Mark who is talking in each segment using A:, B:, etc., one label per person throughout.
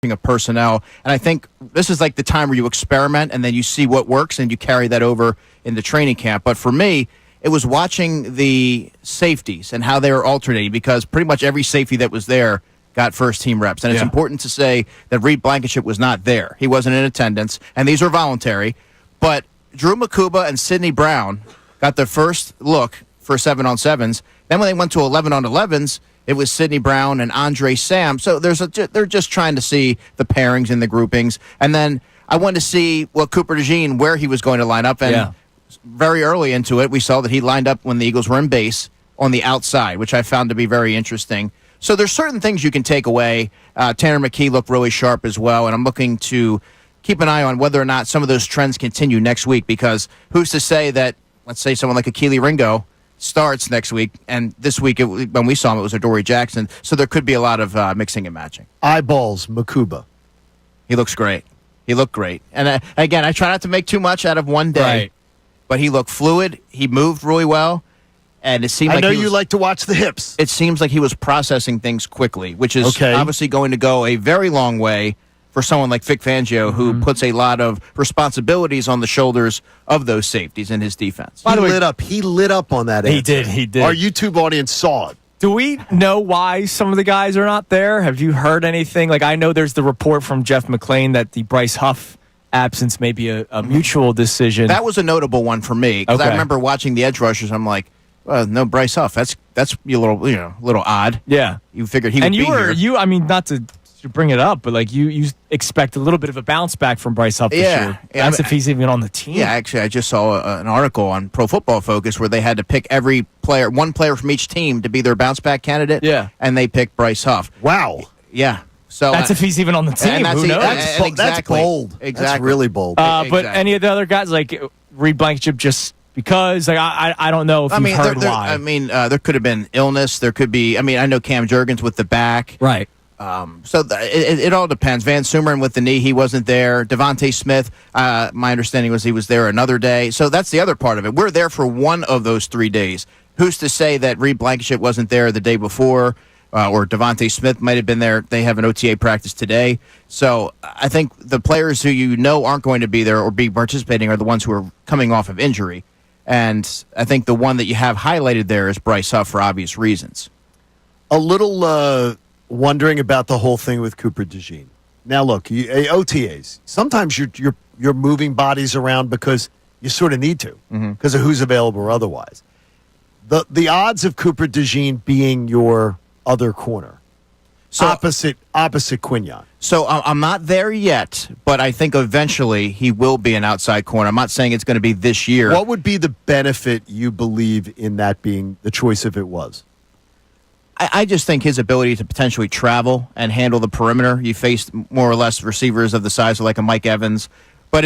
A: of personnel. And I think this is like the time where you experiment and then you see what works and you carry that over into training camp. But for me, it was watching the safeties and how they were alternating, because pretty much every safety that was there got first-team reps. And it's important to say that Reed Blankenship was not there. He wasn't in attendance, and these are voluntary. But Drew Makuba and Sidney Brown got their first look for 7-on-7s. Then when they went to 11-on-11s, it was Sidney Brown and Andre Sam. So they're just trying to see the pairings and the groupings. And then I wanted to see Cooper DeJean, where he was going to line up. And very early into it, we saw that he lined up when the Eagles were in base on the outside, which I found to be very interesting. So there's certain things you can take away. Tanner McKee looked really sharp as well, and I'm looking to keep an eye on whether or not some of those trends continue next week, because who's to say that, let's say, someone like Akili Ringo starts next week, and this week when we saw him, it was Adoree Jackson. So there could be a lot of mixing and matching.
B: Eyeballs, Makuba.
A: He looks great. He looked great. And again, I try not to make too much out of one day, but he looked fluid. He moved really well. And it seemed
B: I know you like to watch the hips.
A: It seems like he was processing things quickly, which is obviously going to go a very long way for someone like Vic Fangio, who puts a lot of responsibilities on the shoulders of those safeties in his defense.
B: He lit up on that answer.
C: He did.
B: Our YouTube audience saw it.
C: Do we know why some of the guys are not there? Have you heard anything? Like, I know there's the report from Jeff McClain that the Bryce Huff absence may be a mutual decision.
A: That was a notable one for me, because I remember watching the edge rushers. I'm like, well, no Bryce Huff. That's a little odd.
C: Yeah,
A: you figured he would be here.
C: I mean, not to bring it up, but like you expect a little bit of a bounce back from Bryce Huff this year. That's if he's even on the team.
A: Yeah, actually, I just saw an article on Pro Football Focus where they had to pick one player from each team to be their bounce back candidate.
C: Yeah,
A: and they picked Bryce Huff.
B: Wow.
A: Yeah. So
C: that's if he's even on the team. Who knows?
A: That's
B: bold.
A: Exactly.
B: That's really bold.
C: But any of the other guys, like Reed Blankenship, just because, like, I don't know if you've heard why.
A: I mean, there could have been illness. There could be. I mean, I know Cam Jurgens with the back.
C: Right.
A: So it all depends. Van Sumeren with the knee, he wasn't there. Devontae Smith, my understanding was he was there another day. So that's the other part of it. We're there for one of those 3 days. Who's to say that Reed Blankenship wasn't there the day before, or Devontae Smith might have been there? They have an OTA practice today. So I think the players who aren't going to be there or be participating are the ones who are coming off of injury. And I think the one that you have highlighted there is Bryce Huff for obvious reasons.
B: A little wondering about the whole thing with Cooper DeJean. Now, look, OTAs. Sometimes you're moving bodies around because you sort of need to, because of who's available or otherwise. The odds of Cooper DeJean being your other corner, so opposite Quinyon.
A: So I'm not there yet, but I think eventually he will be an outside corner. I'm not saying it's going to be this year.
B: What would be the benefit you believe in that being the choice if it was?
A: I just think his ability to potentially travel and handle the perimeter. You faced more or less receivers of the size of like a Mike Evans. But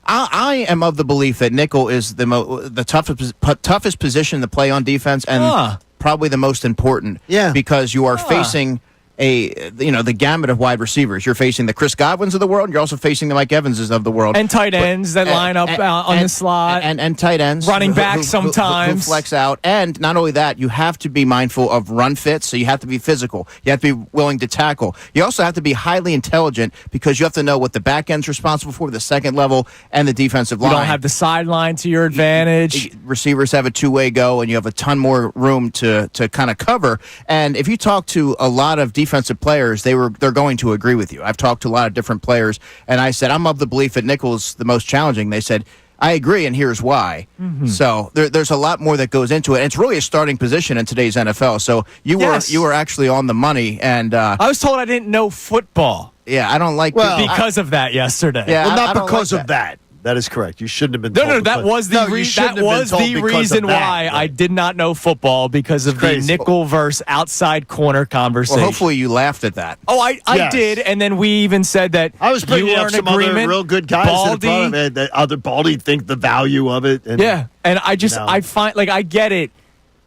A: I am of the belief that nickel is the toughest position to play on defense and probably the most important.
B: Yeah.
A: Because you are facing the gamut of wide receivers. You're facing the Chris Godwins of the world, and you're also facing the Mike Evanses of the world.
C: And tight ends that line up on the slot.
A: And tight ends.
C: Running back sometimes.
A: Who flex out. And not only that, you have to be mindful of run fits, so you have to be physical. You have to be willing to tackle. You also have to be highly intelligent, because you have to know what the back end's responsible for, the second level, and the defensive line.
C: You don't have the sideline to your advantage.
A: Receivers have a two-way go, and you have a ton more room to kind of cover. And if you talk to a lot of defensive players, they're going to agree with you. I've talked to a lot of different players, and I said, I'm of the belief that nickel is the most challenging. They said, I agree, and here's why. So there's a lot more that goes into it. And it's really a starting position in today's NFL. So you were actually on the money. And I
C: was told I didn't know football.
A: Yeah, I don't like
C: because of that yesterday.
A: Yeah,
B: well, not because of that. That is correct. You shouldn't have been told.
C: No, that was the reason why I did not know football, because of the nickel versus outside corner conversation.
A: Well, hopefully you laughed at that.
C: Oh, I did, and then we even said that
B: I was bringing up some other real good guys
C: Baldy,
B: that other Baldy think the value of it. And,
C: and I find, like, I get it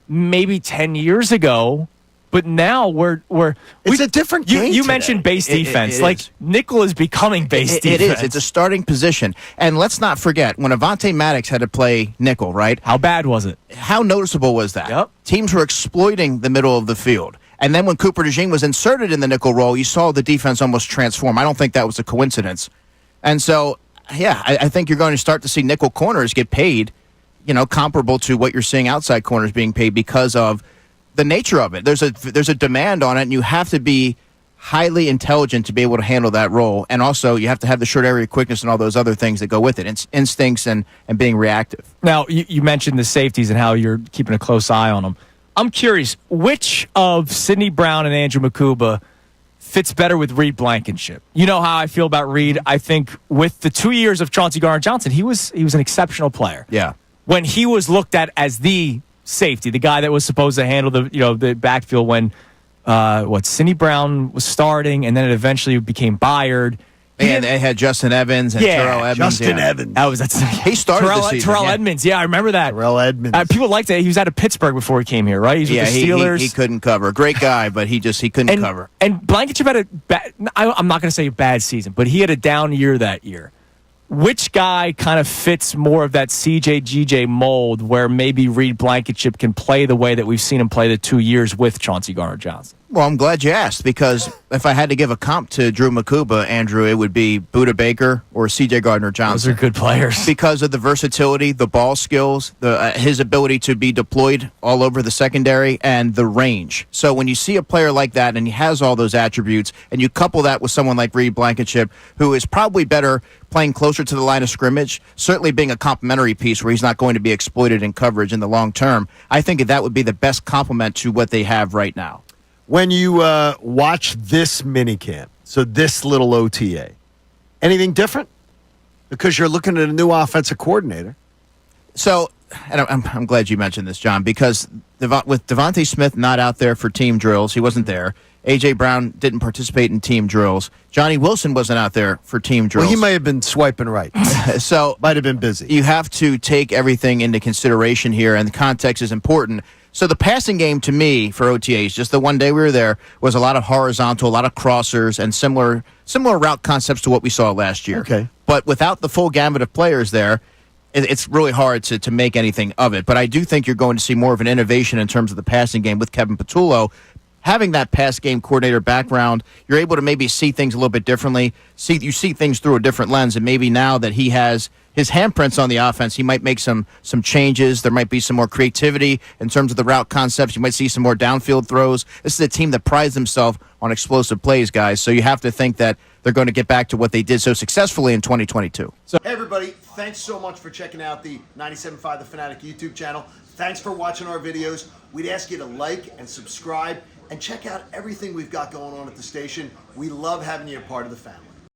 C: maybe 10 years ago, but now
B: it's a different game.
C: You mentioned base defense. Like, nickel is becoming base defense.
A: It is. It's a starting position. And let's not forget, when Avonte Maddox had to play nickel, right?
C: How bad was it?
A: How noticeable was that?
C: Yep.
A: Teams were exploiting the middle of the field. And then when Cooper DeJean was inserted in the nickel role, you saw the defense almost transform. I don't think that was a coincidence. And so, yeah, I think you're going to start to see nickel corners get paid, comparable to what you're seeing outside corners being paid because of the nature of it. There's a demand on it, and you have to be highly intelligent to be able to handle that role. And also, you have to have the short area quickness and all those other things that go with it, instincts and being reactive.
C: Now, you mentioned the safeties and how you're keeping a close eye on them. I'm curious, which of Sidney Brown and Andrew Makuba fits better with Reed Blankenship? You know how I feel about Reed. I think with the 2 years of Chauncey Gardner-Johnson, he was an exceptional player.
A: Yeah.
C: When he was looked at as the safety, the guy that was supposed to handle the backfield when Sidney Brown was starting, and then it eventually became Byard.
A: And they had Justin Evans and Terrell Edmonds.
B: Justin Evans.
A: He started the season.
C: Terrell Edmonds. Yeah, I remember that. Terrell
B: Edmonds.
C: People liked that. He was out of Pittsburgh before he came here, right? He's with the Steelers.
A: He couldn't cover. Great guy, but he couldn't cover.
C: And Blankenship had I'm not going to say a bad season, but he had a down year that year. Which guy kind of fits more of that CJ-GJ mold where maybe Reed Blankenship can play the way that we've seen him play the 2 years with Chauncey Gardner-Johnson?
A: Well, I'm glad you asked, because if I had to give a comp to Drew Makuba, Andrew, it would be Budda Baker or C.J. Gardner-Johnson.
C: Those are good players.
A: Because of the versatility, the ball skills, his ability to be deployed all over the secondary, and the range. So when you see a player like that and he has all those attributes, and you couple that with someone like Reed Blankenship, who is probably better playing closer to the line of scrimmage, certainly being a complementary piece where he's not going to be exploited in coverage in the long term, I think that would be the best complement to what they have right now.
B: When you watch this minicamp, so this little OTA, anything different? Because you're looking at a new offensive coordinator.
A: So, and I'm glad you mentioned this, John, because with Devontae Smith not out there for team drills, he wasn't there. A.J. Brown didn't participate in team drills. Johnny Wilson wasn't out there for team drills.
B: Well, he may have been swiping right.
A: So
B: might have been busy.
A: You have to take everything into consideration here, and the context is important. So the passing game to me for OTAs, just the one day we were there, was a lot of horizontal, a lot of crossers, and similar route concepts to what we saw last year.
B: Okay.
A: But without the full gamut of players there, it's really hard to make anything of it. But I do think you're going to see more of an innovation in terms of the passing game with Kevin Patullo. Having that pass game coordinator background, you're able to maybe see things a little bit differently. You see things through a different lens, and maybe now that he has his handprints on the offense, he might make some changes. There might be some more creativity in terms of the route concepts. You might see some more downfield throws. This is a team that prides themselves on explosive plays, guys. So you have to think that they're going to get back to what they did so successfully in 2022.
B: So, hey, everybody. Thanks so much for checking out the 97.5 The Fanatic YouTube channel. Thanks for watching our videos. We'd ask you to like and subscribe and check out everything we've got going on at the station. We love having you a part of the family.